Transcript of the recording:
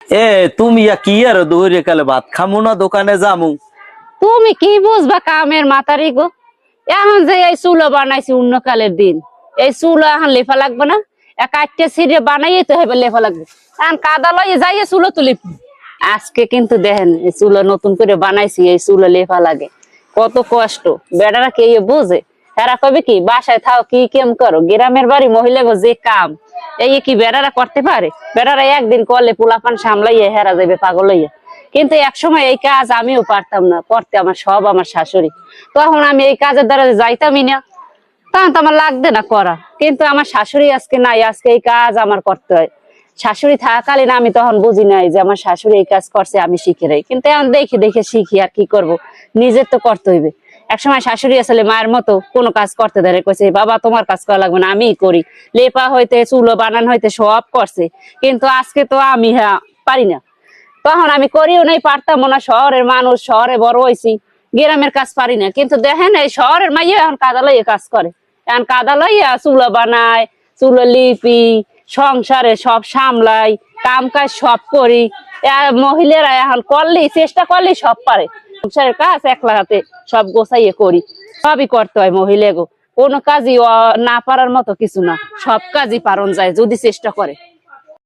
এ তুমি কি আর দুহরে কালে ভাত খামু না দোকানে যামু? তুমি কি বুঝবা কামের মাতারি গো। এখন যে এই চুলো বানাইছি অন্য কালের দিন, এই চুলো এখন লেফা লাগবে না? কাটতে ছিঁড়ে বানাইয়ে তো হবে লেফা লাগবে। এখন কাদা লইয়ে যাইয়ে চুলো তুলি। আজকে কিন্তু দেখেন এই চুলো নতুন করে বানাইছি, এই চুলো লেফা লাগে, কত কষ্ট। বেড়ারা কে বোঝে? এরা কবে কি বাসায় থাও কি কেম করো, গ্রামের বাড়ি মহিলা গো যে কাম এই কি বেড়ারা করতে পারে? বেড়ারা একদিন করলে পোলাপান সামলাইয়া হেরা যাবে পাগল হইয়া। কিন্তু এক সময় এই কাজ আমিও পারতাম না করতে, আমার সব আমার শাশুড়ি। তখন আমি এই কাজের দ্বারা যাইতামই না, তখন তো আমার লাগবে না করা। কিন্তু আমার শাশুড়ি আজকে নাই, আজকে এই কাজ আমার করতে হয়। শাশুড়ি থাকাকালীন আমি তখন বুঝি নাই যে আমার শাশুড়ি এই কাজ করছে, আমি শিখে রাই। কিন্তু এখন দেখে দেখে শিখি, আর কি করব, নিজের তো করতে হইবে। একসময় শাশুড়ি আসলে মায়ের মতো কোনো কাজ করতে ধরে কইছে, বাবা তোমার কাজ করা লাগবে না, আমিই করি। লেপা হইতে চুলো বানান হইতে সব করছে। কিন্তু আজকে তো আমি পারি না। তখন আমি করিও নাই, পারতাম না। শহরের মানুষ, শহরে বড় হয়েছি, গ্রামের কাজ পারি না। কিন্তু দেখেন এই শহরের মাইয়া এখন কাদা লইয়া কাজ করে, এখন কাদা লইয়া চুলো বানায়, চুলো লিপি, সংসারে সব সামলাই, কাম কাজ সব করি। মহিলারা এখন করলেই, চেষ্টা করলেই সব পারে। সংসারের কাজ একলা হাতে সব গোছাইয়ে করি, সবই করতে হয় মহিলা গো। কোনো কাজই না পারার মতো কিছু না, সব কাজই পারন যায় যদি চেষ্টা করে।